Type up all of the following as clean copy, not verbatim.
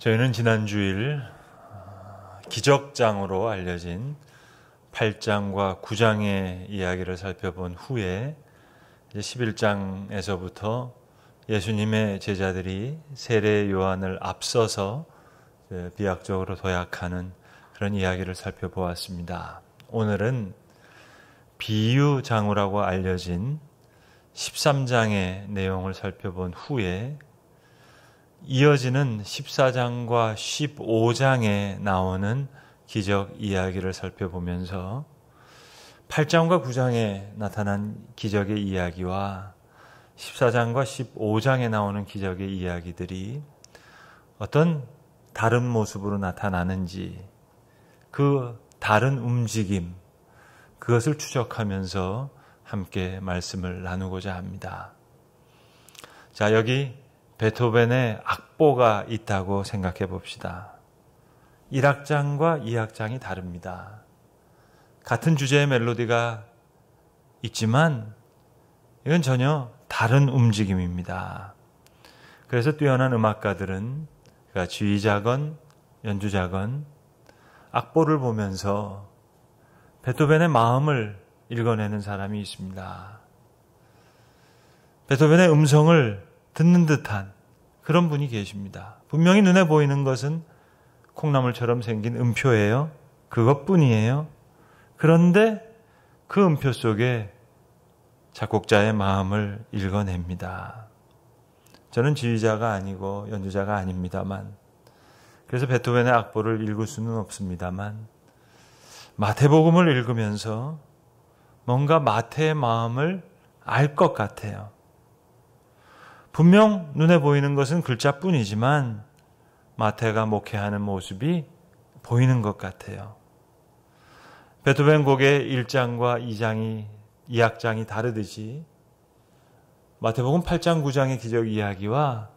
저희는 지난 주일 기적장으로 알려진 8장과 9장의 이야기를 살펴본 후에 11장에서부터 예수님의 제자들이 세례 요한을 앞서서 비약적으로 도약하는 그런 이야기를 살펴보았습니다. 오늘은 비유장으라고 알려진 13장의 내용을 살펴본 후에 이어지는 14장과 15장에 나오는 기적 이야기를 살펴보면서 8장과 9장에 나타난 기적의 이야기와 14장과 15장에 나오는 기적의 이야기들이 어떤 다른 모습으로 나타나는지 그 다른 움직임, 그것을 추적하면서 함께 말씀을 나누고자 합니다. 자, 여기 베토벤의 악보가 있다고 생각해 봅시다. 1악장과 2악장이 다릅니다. 같은 주제의 멜로디가 있지만 이건 전혀 다른 움직임입니다. 그래서 뛰어난 음악가들은, 그러니까 지휘자건 연주자건 악보를 보면서 베토벤의 마음을 읽어내는 사람이 있습니다. 베토벤의 음성을 듣는 듯한 그런 분이 계십니다. 분명히 눈에 보이는 것은 콩나물처럼 생긴 음표예요. 그것뿐이에요. 그런데 그 음표 속에 작곡자의 마음을 읽어냅니다. 저는 지휘자가 아니고 연주자가 아닙니다만, 그래서 베토벤의 악보를 읽을 수는 없습니다만, 마태복음을 읽으면서 뭔가 마태의 마음을 알 것 같아요. 분명 눈에 보이는 것은 글자뿐이지만 마태가 목회하는 모습이 보이는 것 같아요. 베토벤 곡의 1장과 2악장이 다르듯이 마태복음 8장, 9장의 기적 이야기와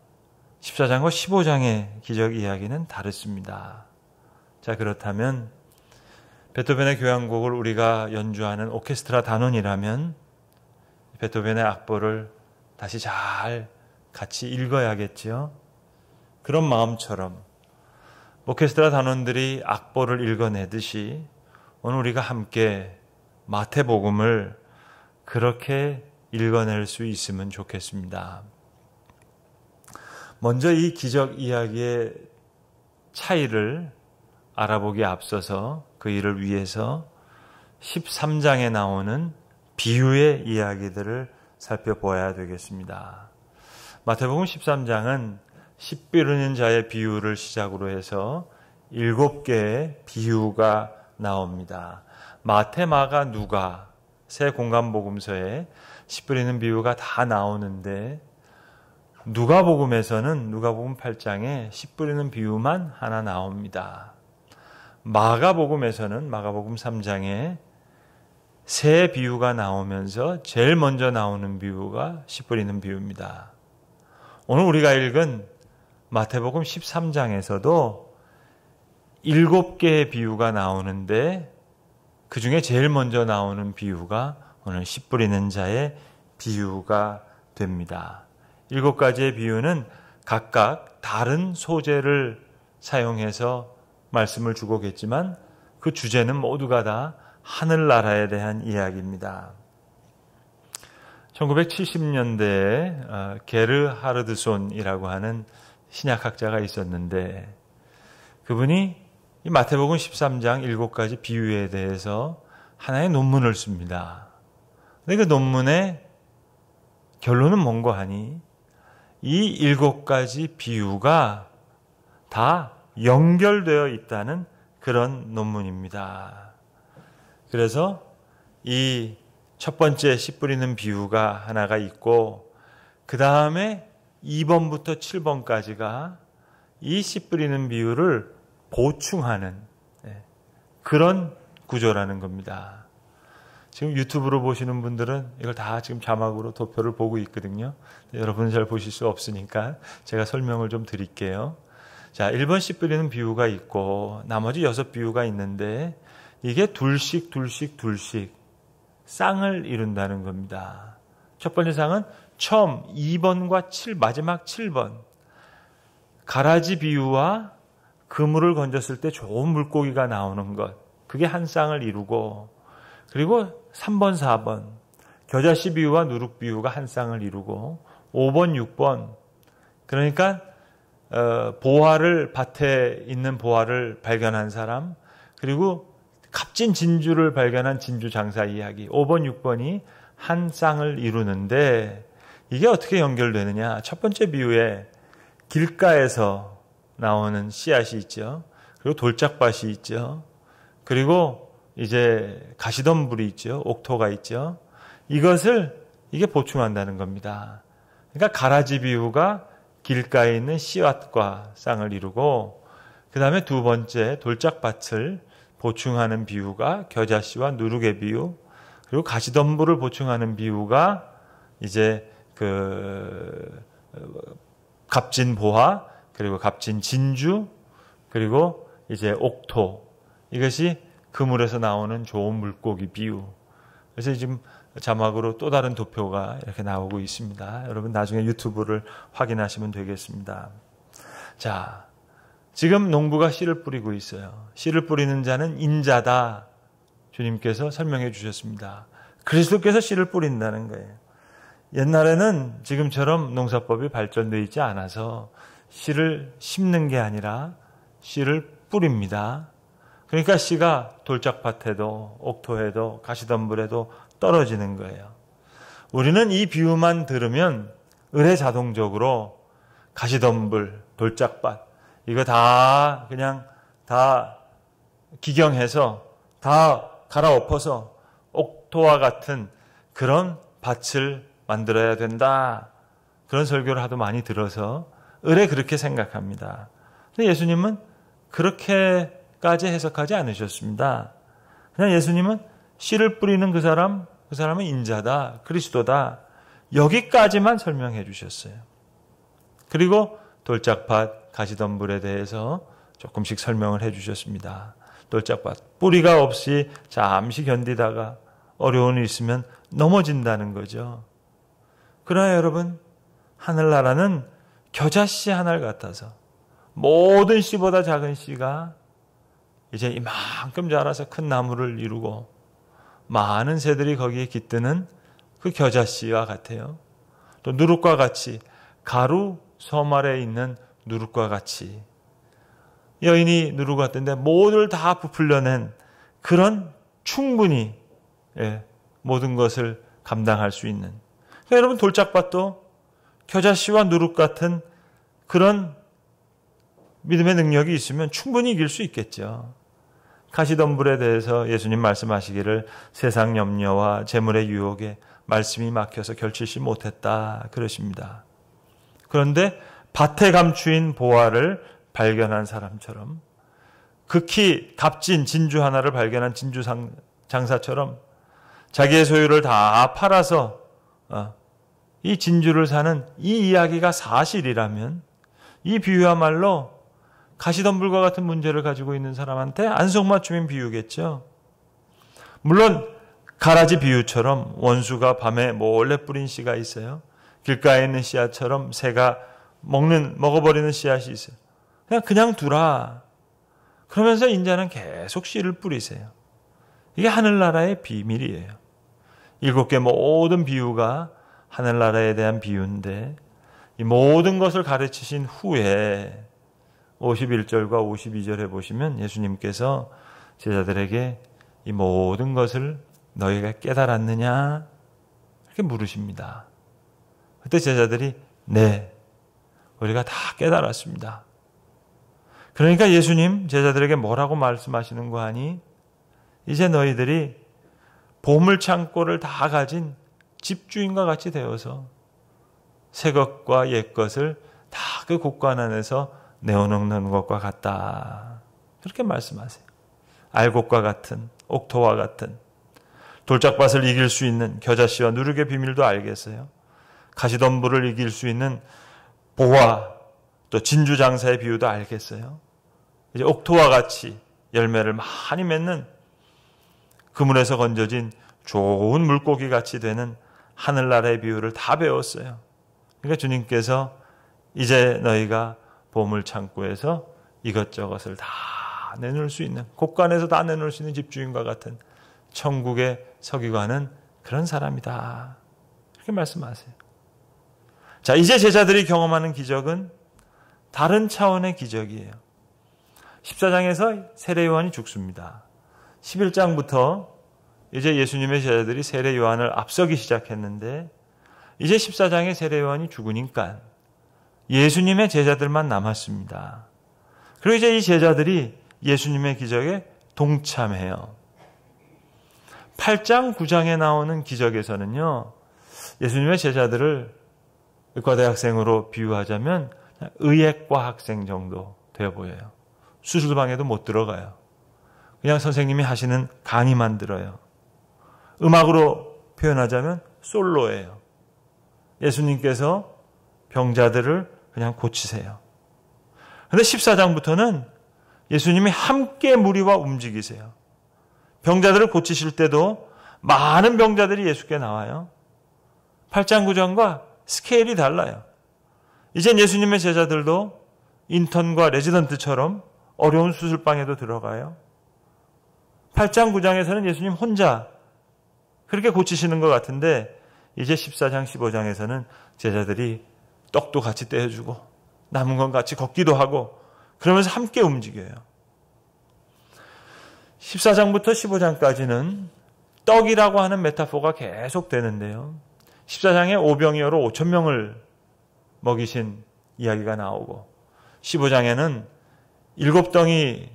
14장과 15장의 기적 이야기는 다릅니다. 자, 그렇다면 베토벤의 교향곡을 우리가 연주하는 오케스트라 단원이라면 베토벤의 악보를 다시 잘 같이 읽어야겠죠. 그런 마음처럼 오케스트라 단원들이 악보를 읽어내듯이 오늘 우리가 함께 마태복음을 그렇게 읽어낼 수 있으면 좋겠습니다. 먼저 이 기적 이야기의 차이를 알아보기에 앞서서 그 일을 위해서 13장에 나오는 비유의 이야기들을 살펴보아야 되겠습니다. 마태복음 13장은 씨 뿌리는 자의 비유를 시작으로 해서 7개의 비유가 나옵니다. 마태, 마가, 누가 세 공간복음서에 씨 뿌리는 비유가 다 나오는데 누가복음에서는 누가복음 8장에 씨 뿌리는 비유만 하나 나옵니다. 마가복음에서는 마가복음 3장에 세 비유가 나오면서 제일 먼저 나오는 비유가 씨 뿌리는 비유입니다. 오늘 우리가 읽은 마태복음 13장에서도 7개의 비유가 나오는데 그 중에 제일 먼저 나오는 비유가 오늘 씨 뿌리는 자의 비유가 됩니다. 7가지의 비유는 각각 다른 소재를 사용해서 말씀을 주고겠지만 그 주제는 모두가 다 하늘나라에 대한 이야기입니다. 1970년대에 게르 하르드손이라고 하는 신약학자가 있었는데 그분이 이 마태복음 13장 7가지 비유에 대해서 하나의 논문을 씁니다. 근데 그 논문의 결론은 뭔고 하니 이 7가지 비유가 다 연결되어 있다는 그런 논문입니다. 그래서 이 첫 번째 씨 뿌리는 비유가 하나가 있고 그 다음에 2번부터 7번까지가 이 씨 뿌리는 비유를 보충하는 그런 구조라는 겁니다. 지금 유튜브로 보시는 분들은 이걸 다 지금 자막으로 도표를 보고 있거든요. 여러분은 잘 보실 수 없으니까 제가 설명을 좀 드릴게요. 자, 1번 씨 뿌리는 비유가 있고 나머지 6비유가 있는데 이게 둘씩 쌍을 이룬다는 겁니다. 첫 번째 쌍은 처음 2번과 마지막 7번 가라지 비유와 그물을 건졌을 때 좋은 물고기가 나오는 것, 그게 한 쌍을 이루고, 그리고 3번, 4번 겨자씨 비유와 누룩 비유가 한 쌍을 이루고, 5번, 6번 그러니까 보화를, 밭에 있는 보화를 발견한 사람, 그리고 값진 진주를 발견한 진주 장사 이야기, 5번, 6번이 한 쌍을 이루는데, 이게 어떻게 연결되느냐? 첫 번째 비유에 길가에서 나오는 씨앗이 있죠. 그리고 돌짝밭이 있죠. 그리고 이제 가시덤불이 있죠. 옥토가 있죠. 이게 보충한다는 겁니다. 그러니까 가라지 비유가 길가에 있는 씨앗과 쌍을 이루고, 그 다음에 두 번째 돌짝밭을 보충하는 비유가 겨자씨와 누룩의 비유, 그리고 가시덤불을 보충하는 비유가 이제 값진 보화, 그리고 값진 진주, 그리고 이제 옥토, 이것이 그물에서 나오는 좋은 물고기 비유. 그래서 지금 자막으로 또 다른 도표가 이렇게 나오고 있습니다. 여러분 나중에 유튜브를 확인하시면 되겠습니다. 자, 지금 농부가 씨를 뿌리고 있어요. 씨를 뿌리는 자는 인자다. 주님께서 설명해 주셨습니다. 그리스도께서 씨를 뿌린다는 거예요. 옛날에는 지금처럼 농사법이 발전되어 있지 않아서 씨를 심는 게 아니라 씨를 뿌립니다. 그러니까 씨가 돌짝밭에도 옥토에도 가시덤불에도 떨어지는 거예요. 우리는 이 비유만 들으면 의례자동적으로 가시덤불, 돌짝밭 이거 다 그냥 다 기경해서 다 갈아엎어서 옥토와 같은 그런 밭을 만들어야 된다. 그런 설교를 하도 많이 들어서 의례 그렇게 생각합니다. 근데 예수님은 그렇게까지 해석하지 않으셨습니다. 그냥 예수님은 씨를 뿌리는 그 사람은 인자다, 그리스도다. 여기까지만 설명해 주셨어요. 그리고 돌짝밭, 가시덤불에 대해서 조금씩 설명을 해 주셨습니다. 돌짝밭, 뿌리가 없이 잠시 견디다가 어려운 일이 있으면 넘어진다는 거죠. 그러나 여러분, 하늘나라는 겨자씨 하나 같아서 모든 씨보다 작은 씨가 이제 이만큼 자라서 큰 나무를 이루고 많은 새들이 거기에 깃드는 그 겨자씨와 같아요. 또 누룩과 같이, 가루 섬 아래에 있는 누룩과 같이, 여인이 누룩 같은데 모두를 다 부풀려낸 그런 충분히 모든 것을 감당할 수 있는, 그러니까 여러분 돌짝밭도 겨자씨와 누룩 같은 그런 믿음의 능력이 있으면 충분히 이길 수 있겠죠. 가시덤불에 대해서 예수님 말씀하시기를 세상 염려와 재물의 유혹에 말씀이 막혀서 결치지 못했다 그러십니다. 그런데 밭에 감추인 보화를 발견한 사람처럼, 극히 값진 진주 하나를 발견한 진주 장사처럼 자기의 소유를 다 팔아서 이 진주를 사는 이 이야기가 사실이라면 이 비유야말로 가시덤불과 같은 문제를 가지고 있는 사람한테 안성맞춤인 비유겠죠. 물론 가라지 비유처럼 원수가 밤에 몰래 뿌린 씨가 있어요. 길가에 있는 씨앗처럼 새가 먹어버리는 씨앗이 있어요. 그냥 두라. 그러면서 인자는 계속 씨를 뿌리세요. 이게 하늘나라의 비밀이에요. 7개 모든 비유가 하늘나라에 대한 비유인데, 이 모든 것을 가르치신 후에 51절과 52절에 보시면 예수님께서 제자들에게 이 모든 것을 너희가 깨달았느냐? 이렇게 물으십니다. 그때 제자들이 네, 우리가 다 깨달았습니다. 그러니까 예수님 제자들에게 뭐라고 말씀하시는 거 아니? 이제 너희들이 보물창고를 다 가진 집주인과 같이 되어서 새 것과 옛 것을 다 그 곳간 안에서 내어놓는 것과 같다. 그렇게 말씀하세요. 알곡과 같은, 옥토와 같은, 돌짝밭을 이길 수 있는 겨자씨와 누룩의 비밀도 알겠어요. 가시덤불을 이길 수 있는 보화, 또 진주장사의 비유도 알겠어요. 이제 옥토와 같이 열매를 많이 맺는 그물에서 건져진 좋은 물고기 같이 되는 하늘나라의 비유를 다 배웠어요. 그러니까 주님께서 이제 너희가 보물 창고에서 이것저것을 다 내놓을 수 있는, 곳간에서 다 내놓을 수 있는 집주인과 같은 천국의 서기관은 그런 사람이다. 그렇게 말씀하세요. 자, 이제 제자들이 경험하는 기적은 다른 차원의 기적이에요. 14장에서 세례 요한이 죽습니다. 11장부터 이제 예수님의 제자들이 세례 요한을 앞서기 시작했는데 이제 14장에 세례 요한이 죽으니까 예수님의 제자들만 남았습니다. 그리고 이제 이 제자들이 예수님의 기적에 동참해요. 8장, 9장에 나오는 기적에서는요, 예수님의 제자들을 의과대학생으로 비유하자면 의예과학생 정도 되어 보여요. 수술방에도 못 들어가요. 그냥 선생님이 하시는 강의만 들어요. 음악으로 표현하자면 솔로예요. 예수님께서 병자들을 그냥 고치세요. 그런데 14장부터는 예수님이 함께 무리와 움직이세요. 병자들을 고치실 때도 많은 병자들이 예수께 나와요. 8장, 9장과 스케일이 달라요. 이젠 예수님의 제자들도 인턴과 레지던트처럼 어려운 수술방에도 들어가요. 8장, 9장에서는 예수님 혼자 그렇게 고치시는 것 같은데 이제 14장, 15장에서는 제자들이 떡도 같이 떼어주고 남은 건 같이 걷기도 하고 그러면서 함께 움직여요. 14장부터 15장까지는 떡이라고 하는 메타포가 계속 되는데요. 14장에 오병이어로 5,000명을 먹이신 이야기가 나오고 15장에는 7덩이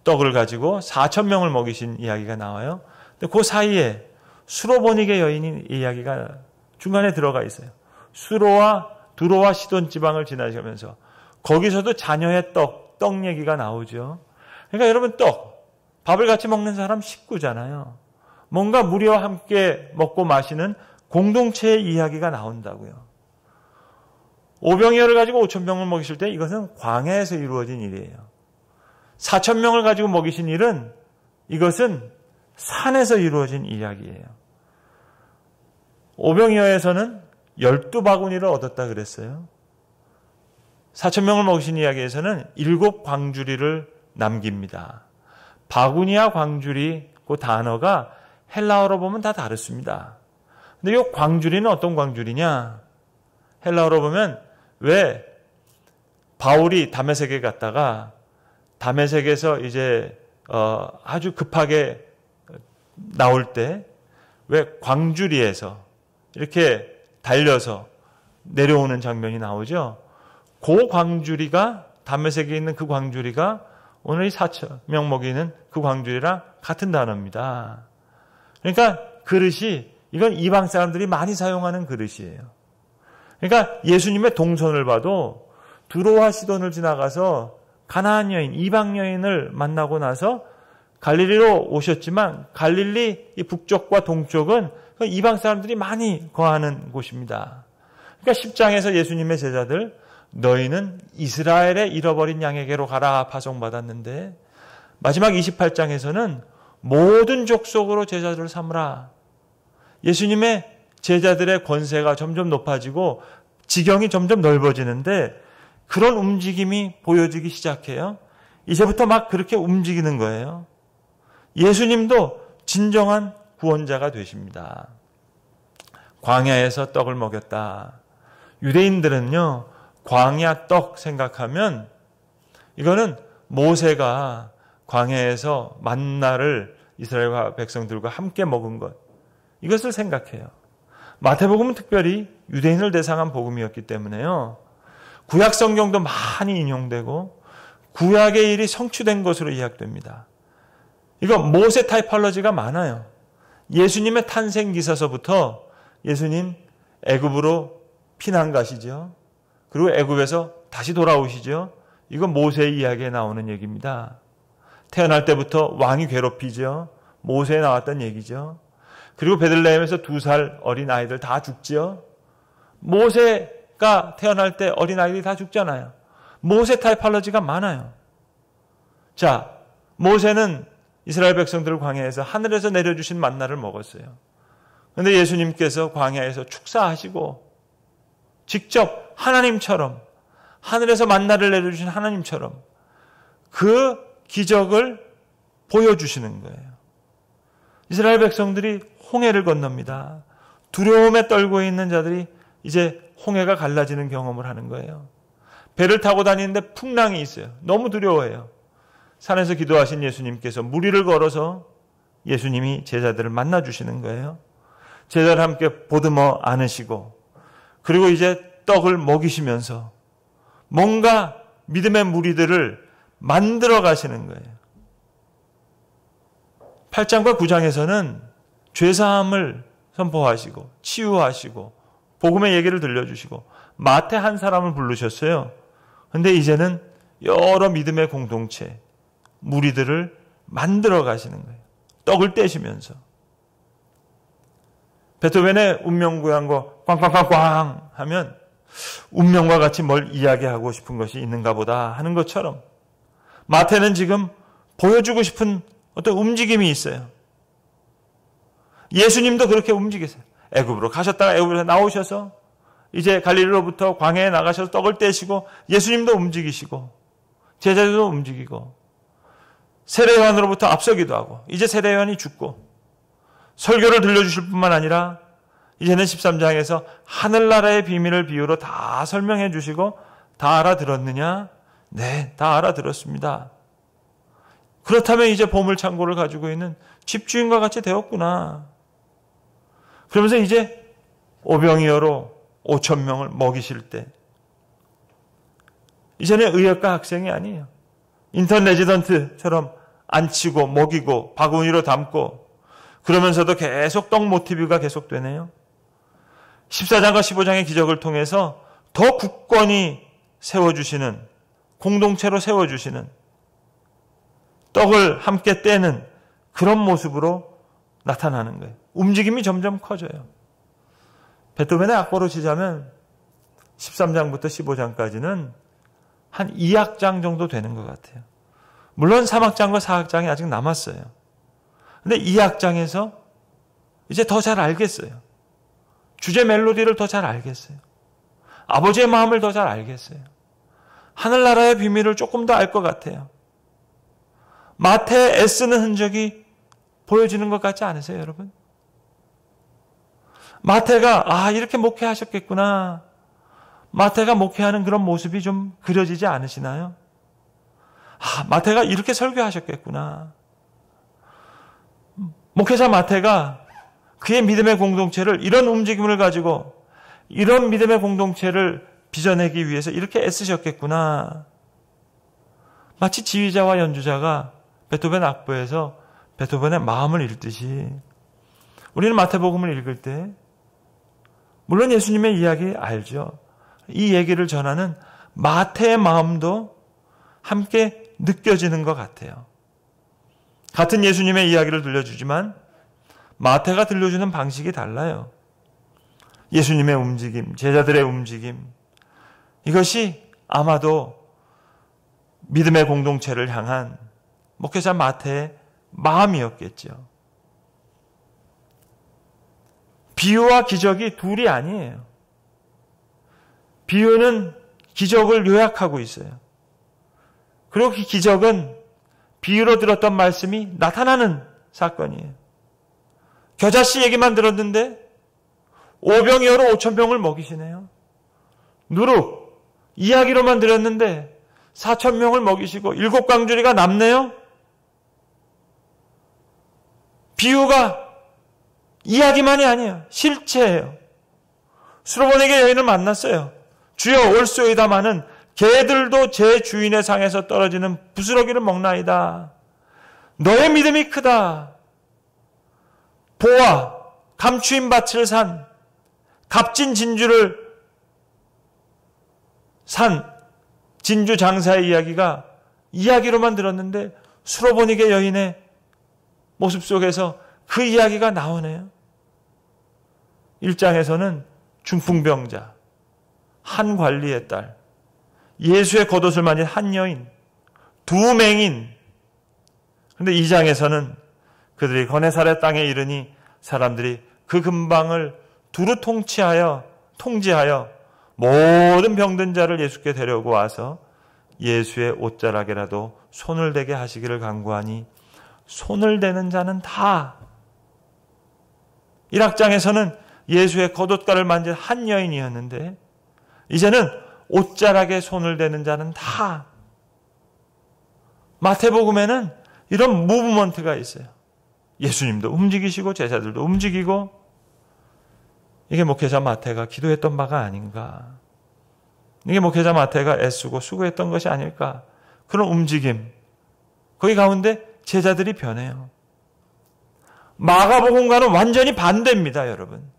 떡을 가지고 4,000명을 먹이신 이야기가 나와요. 근데 그 사이에 수로보니게 여인의 이야기가 중간에 들어가 있어요. 수로와 두로와 시돈 지방을 지나가면서 거기서도 자녀의 떡 얘기가 나오죠. 그러니까 여러분 밥을 같이 먹는 사람 식구잖아요. 뭔가 무리와 함께 먹고 마시는 공동체의 이야기가 나온다고요. 오병이어를 가지고 5,000명을 먹이실 때 이것은 광야에서 이루어진 일이에요. 4,000명을 가지고 먹이신 일은 이것은 산에서 이루어진 이야기예요. 오병이어에서는 12바구니를 얻었다 그랬어요. 4,000명을 먹이신 이야기에서는 7광주리를 남깁니다. 바구니와 광주리 그 단어가 헬라어로 보면 다 다릅니다. 근데 이 광주리는 어떤 광주리냐? 헬라어로 보면 왜 바울이 다메섹에 갔다가 다메섹에서 이제 아주 급하게 나올 때 왜 광주리에서 이렇게 달려서 내려오는 장면이 나오죠. 그 광주리가 다메섹에 있는 그 광주리가 오늘 이 4,000명 먹이는 그 광주리랑 같은 단어입니다. 그러니까 그릇이 이건 이방 사람들이 많이 사용하는 그릇이에요. 그러니까 예수님의 동선을 봐도 두로와 시돈을 지나가서 가나안 여인, 이방 여인을 만나고 나서 갈릴리로 오셨지만 갈릴리 이 북쪽과 동쪽은 이방 사람들이 많이 거하는 곳입니다. 그러니까 10장에서 예수님의 제자들 너희는 이스라엘의 잃어버린 양에게로 가라 파송받았는데 마지막 28장에서는 모든 족속으로 제자들을 삼으라. 예수님의 제자들의 권세가 점점 높아지고 지경이 점점 넓어지는데 그런 움직임이 보여지기 시작해요. 이제부터 막 그렇게 움직이는 거예요. 예수님도 진정한 구원자가 되십니다. 광야에서 떡을 먹였다. 유대인들은요, 광야 떡 생각하면 이거는 모세가 광야에서 만나를 이스라엘 백성들과 함께 먹은 것, 이것을 생각해요. 마태복음은 특별히 유대인을 대상한 복음이었기 때문에요. 구약 성경도 많이 인용되고 구약의 일이 성취된 것으로 이야기됩니다. 이거 모세 타이팔러지가 많아요. 예수님의 탄생 기사서부터 예수님 애굽으로 피난 가시죠. 그리고 애굽에서 다시 돌아오시죠. 이건 모세의 이야기에 나오는 얘기입니다. 태어날 때부터 왕이 괴롭히죠. 모세에 나왔던 얘기죠. 그리고 베들레헴에서 2살 어린 아이들 다 죽죠. 모세가 태어날 때 어린 아이들이 다 죽잖아요. 모세 타이팔러지가 많아요. 자, 모세는 이스라엘 백성들을 광야에서 하늘에서 내려주신 만나를 먹었어요. 그런데 예수님께서 광야에서 축사하시고 직접 하나님처럼 하늘에서 만나를 내려주신 하나님처럼 그 기적을 보여주시는 거예요. 이스라엘 백성들이 홍해를 건넙니다. 두려움에 떨고 있는 자들이 이제 홍해가 갈라지는 경험을 하는 거예요. 배를 타고 다니는데 풍랑이 있어요. 너무 두려워해요. 산에서 기도하신 예수님께서 물 위를 걸어서 예수님이 제자들을 만나주시는 거예요. 제자를 함께 보듬어 안으시고 그리고 이제 떡을 먹이시면서 뭔가 믿음의 무리들을 만들어 가시는 거예요. 8장과 9장에서는 죄사함을 선포하시고 치유하시고 복음의 얘기를 들려주시고 마태 한 사람을 부르셨어요. 그런데 이제는 여러 믿음의 공동체 무리들을 만들어 가시는 거예요. 떡을 떼시면서. 베토벤의 운명구양거 꽝꽝꽝꽝 하면 운명과 같이 뭘 이야기하고 싶은 것이 있는가 보다 하는 것처럼 마태는 지금 보여주고 싶은 어떤 움직임이 있어요. 예수님도 그렇게 움직이세요. 애굽으로 가셨다가 애굽에서 나오셔서 이제 갈릴리로부터 광야에 나가셔서 떡을 떼시고 예수님도 움직이시고 제자들도 움직이고 세례 요한으로부터 앞서기도 하고 이제 세례 요한이 죽고 설교를 들려주실 뿐만 아니라 이제는 13장에서 하늘나라의 비밀을 비유로 다 설명해 주시고 다 알아들었느냐? 네, 다 알아들었습니다. 그렇다면 이제 보물창고를 가지고 있는 집주인과 같이 되었구나. 그러면서 이제 오병이어로 5,000명을 먹이실 때 이제는 의역과 학생이 아니에요. 인턴 레지던트처럼 앉히고 먹이고 바구니로 담고 그러면서도 계속 떡 모티브가 계속되네요. 14장과 15장의 기적을 통해서 더 굳건히 세워주시는 공동체로 세워주시는 떡을 함께 떼는 그런 모습으로 나타나는 거예요. 움직임이 점점 커져요. 베토벤의 악보로 치자면 13장부터 15장까지는 한 2악장 정도 되는 것 같아요. 물론 3악장과 4악장이 아직 남았어요. 근데 2악장에서 이제 더 잘 알겠어요. 주제 멜로디를 더 잘 알겠어요. 아버지의 마음을 더 잘 알겠어요. 하늘나라의 비밀을 조금 더 알 것 같아요. 마태에 애쓰는 흔적이 보여지는 것 같지 않으세요, 여러분? 마태가 이렇게 목회하셨겠구나. 마태가 목회하는 그런 모습이 좀 그려지지 않으시나요? 마태가 이렇게 설교하셨겠구나. 목회자 마태가 그의 믿음의 공동체를 이런 움직임을 가지고 이런 믿음의 공동체를 빚어내기 위해서 이렇게 애쓰셨겠구나. 마치 지휘자와 연주자가 베토벤 악보에서 베토벤의 마음을 읽듯이 우리는 마태복음을 읽을 때 물론 예수님의 이야기 알죠. 이 얘기를 전하는 마태의 마음도 함께 느껴지는 것 같아요. 같은 예수님의 이야기를 들려주지만 마태가 들려주는 방식이 달라요. 예수님의 움직임, 제자들의 움직임, 이것이 아마도 믿음의 공동체를 향한 목회자 마태의 마음이었겠죠. 비유와 기적이 둘이 아니에요. 비유는 기적을 요약하고 있어요. 그리고 그 기적은 비유로 들었던 말씀이 나타나는 사건이에요. 겨자씨 얘기만 들었는데 오병이어로 5,000명을 먹이시네요. 누룩 이야기로만 들었는데 4,000명을 먹이시고 7광주리가 남네요. 비유가 이야기만이 아니에요. 실체예요. 수로보니게 여인을 만났어요. 주여 올소이다마는 개들도 제 주인의 상에서 떨어지는 부스러기를 먹나이다. 너의 믿음이 크다. 보아 감추인 밭을 산 값진 진주를 산 진주 장사의 이야기가 이야기로만 들었는데 수로보니게 여인의 모습 속에서 그 이야기가 나오네요. 1장에서는 중풍병자, 한 관리의 딸, 예수의 겉옷을 만진 한 여인, 두 맹인. 그런데 2장에서는 그들이 거네사렛 땅에 이르니 사람들이 그 근방을 두루 통치하여 모든 병든 자를 예수께 데려오고 와서 예수의 옷자락에라도 손을 대게 하시기를 간구하니 손을 대는 자는 다. 1악장에서는 예수의 겉옷가를 만진 한 여인이었는데 이제는 옷자락에 손을 대는 자는 다. 마태복음에는 이런 무브먼트가 있어요. 예수님도 움직이시고 제자들도 움직이고, 이게 목회자 마태가 기도했던 바가 아닌가. 이게 목회자 마태가 애쓰고 수고했던 것이 아닐까. 그런 움직임. 거기 가운데 제자들이 변해요. 마가복음과는 완전히 반대입니다, 여러분.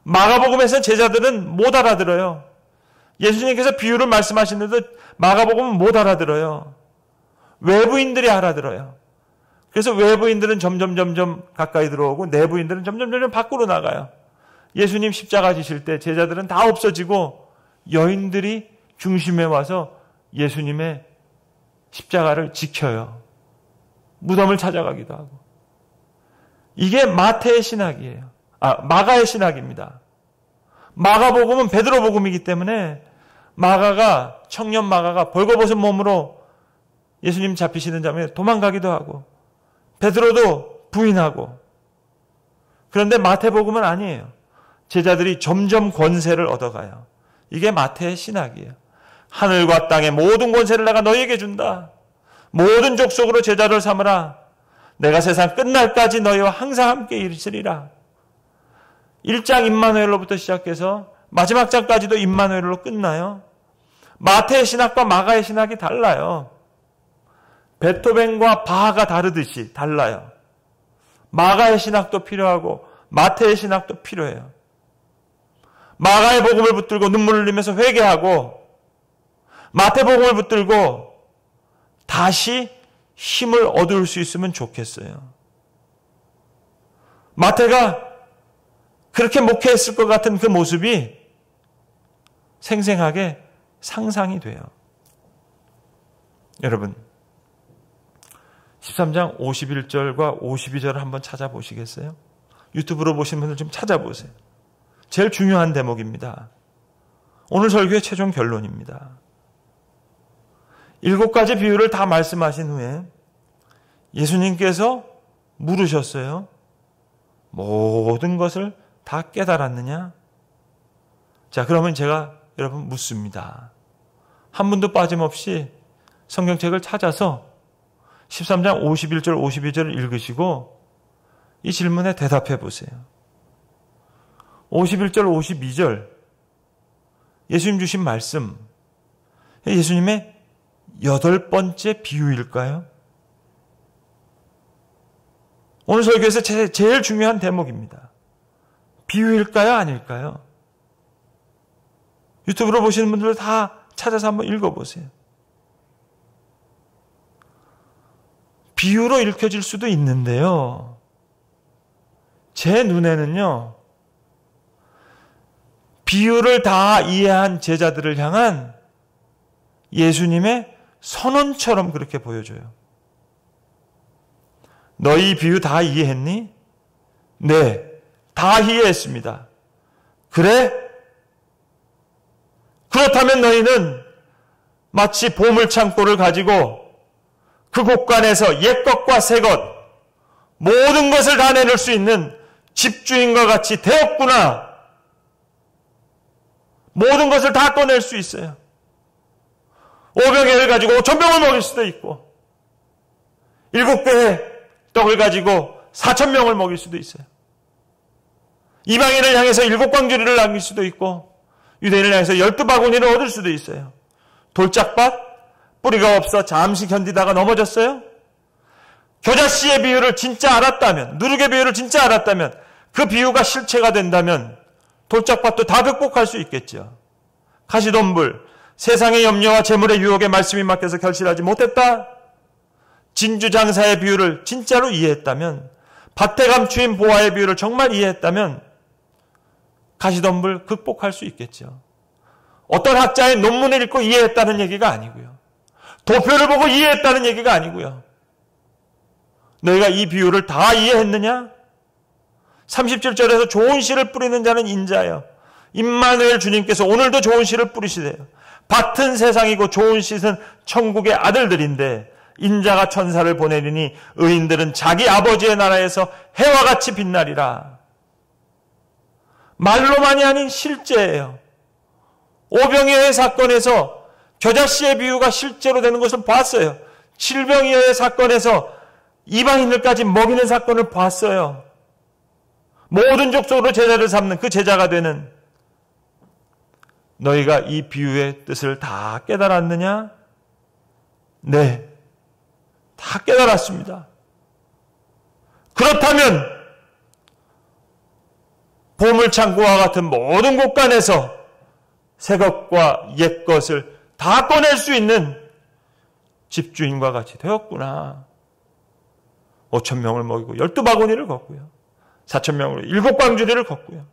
마가복음에서 제자들은 못 알아들어요. 예수님께서 비유를 말씀하시는데도 마가복음은 못 알아들어요. 외부인들이 알아들어요. 그래서 외부인들은 점점 가까이 들어오고 내부인들은 점점 밖으로 나가요. 예수님 십자가 지실 때 제자들은 다 없어지고 여인들이 중심에 와서 예수님의 십자가를 지켜요. 무덤을 찾아가기도 하고. 이게 마태의 신학이에요. 마가의 신학입니다. 마가복음은 베드로복음이기 때문에 청년 마가가 벌거벗은 몸으로 예수님 잡히시는 장면에 도망가기도 하고 베드로도 부인하고. 그런데 마태복음은 아니에요. 제자들이 점점 권세를 얻어가요. 이게 마태의 신학이에요. 하늘과 땅의 모든 권세를 내가 너희에게 준다. 모든 족속으로 제자를 삼으라. 내가 세상 끝날까지 너희와 항상 함께 있으리라. 1장 임마누엘로부터 시작해서 마지막 장까지도 임마누엘로 끝나요. 마태의 신학과 마가의 신학이 달라요. 베토벤과 바하가 다르듯이 달라요. 마가의 신학도 필요하고 마태의 신학도 필요해요. 마가의 복음을 붙들고 눈물을 흘리면서 회개하고 마태복음을 붙들고 다시 힘을 얻을 수 있으면 좋겠어요. 마태가 그렇게 목회했을 것 같은 그 모습이 생생하게 상상이 돼요. 여러분, 13장 51절과 52절을 한번 찾아보시겠어요? 유튜브로 보신 분들 좀 찾아보세요. 제일 중요한 대목입니다. 오늘 설교의 최종 결론입니다. 7가지 비유를 다 말씀하신 후에 예수님께서 물으셨어요. 모든 것을 다 깨달았느냐? 자, 그러면 제가 여러분 묻습니다. 한 분도 빠짐없이 성경책을 찾아서 13장 51절, 52절을 읽으시고 이 질문에 대답해 보세요. 51절, 52절 예수님 주신 말씀, 예수님의 8번째 비유일까요? 오늘 설교에서 제일 중요한 대목입니다. 비유일까요? 아닐까요? 유튜브로 보시는 분들 다 찾아서 한번 읽어보세요. 비유로 읽혀질 수도 있는데요. 제 눈에는요, 비유를 다 이해한 제자들을 향한 예수님의 선언처럼 그렇게 보여줘요. 너희 비유 다 이해했니? 네, 다 이해했습니다. 그래? 그렇다면 너희는 마치 보물창고를 가지고 그 곳간에서 옛것과 새것 모든 것을 다 내놓을 수 있는 집주인과 같이 되었구나. 모든 것을 다 꺼낼 수 있어요. 5병을 가지고 5,000병을 먹일 수도 있고 7개의 떡을 가지고 4,000명을 먹일 수도 있어요. 이방인을 향해서 7광주리를 남길 수도 있고 유대인을 향해서 12바구니를 얻을 수도 있어요. 돌짝밭 뿌리가 없어 잠시 견디다가 넘어졌어요. 겨자씨의 비유를 진짜 알았다면, 누룩의 비유를 진짜 알았다면, 그 비유가 실체가 된다면 돌짝밭도 다 극복할 수 있겠죠. 가시덤불, 세상의 염려와 재물의 유혹에 말씀이 맡겨서 결실하지 못했다. 진주장사의 비유를 진짜로 이해했다면, 밭에 감추인 보화의 비유를 정말 이해했다면 가시덤불 극복할 수 있겠죠. 어떤 학자의 논문을 읽고 이해했다는 얘기가 아니고요. 도표를 보고 이해했다는 얘기가 아니고요. 너희가 이 비유를 다 이해했느냐? 37절에서 좋은 씨를 뿌리는 자는 인자여 임마누엘 주님께서 오늘도 좋은 씨를 뿌리시대요. 밭은 세상이고 좋은 씨는 천국의 아들들인데 인자가 천사를 보내리니 의인들은 자기 아버지의 나라에서 해와 같이 빛나리라. 말로만이 아닌 실제예요. 오병이어의 사건에서 겨자씨의 비유가 실제로 되는 것을 봤어요. 칠병이어의 사건에서 이방인들까지 먹이는 사건을 봤어요. 모든 족속으로 제자를 삼는 그 제자가 되는, 너희가 이 비유의 뜻을 다 깨달았느냐? 네, 다 깨달았습니다. 그렇다면 보물창고와 같은 모든 곳간에서 새 것과 옛 것을 다 꺼낼 수 있는 집주인과 같이 되었구나. 5,000명을 먹이고 12바구니를 걷고요. 4,000명으로 7광주리를 걷고요.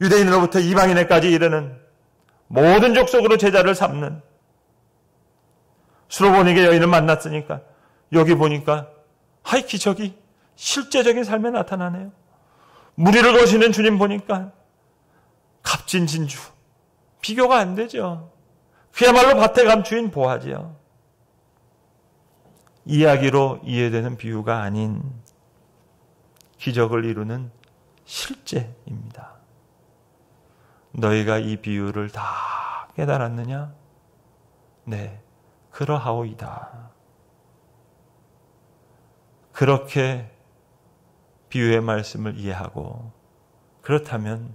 유대인으로부터 이방인에까지 이르는 모든 족속으로 제자를 삼는, 수로보니게 여인을 만났으니까 여기 보니까 하이 기적이 실제적인 삶에 나타나네요. 무리를 거시는 주님 보니까 값진 진주, 비교가 안 되죠. 그야말로 밭의 감주인 보아지요. 이야기로 이해되는 비유가 아닌 기적을 이루는 실제입니다. 너희가 이 비유를 다 깨달았느냐? 네, 그러하오이다. 그렇게 비유의 말씀을 이해하고, 그렇다면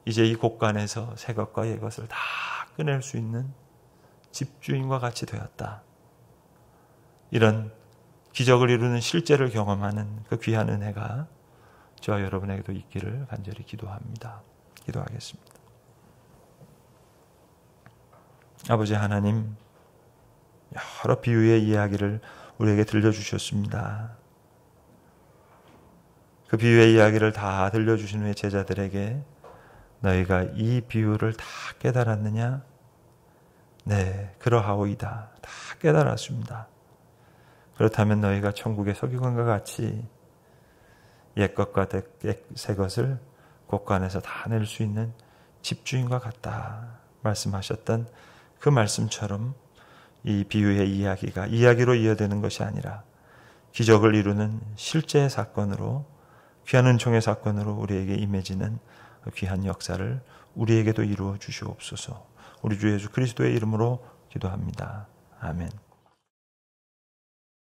이제 이 곳간에서 새 것과 옛 것을 다 꺼낼 수 있는 집주인과 같이 되었다. 이런 기적을 이루는 실제를 경험하는 그 귀한 은혜가 저와 여러분에게도 있기를 간절히 기도합니다. 기도하겠습니다. 아버지 하나님, 여러 비유의 이야기를 우리에게 들려주셨습니다. 그 비유의 이야기를 다 들려주신 후에 제자들에게 너희가 이 비유를 다 깨달았느냐? 네, 그러하오이다. 다 깨달았습니다. 그렇다면 너희가 천국의 서기관과 같이 옛것과 새 것을 곳간에서 다 낼 수 있는 집주인과 같다 말씀하셨던 그 말씀처럼 이 비유의 이야기가 이야기로 이어되는 것이 아니라 기적을 이루는 실제 사건으로, 귀한 은총의 사건으로 우리에게 임해지는 귀한 역사를 우리에게도 이루어 주시옵소서. 우리 주 예수 그리스도의 이름으로 기도합니다. 아멘.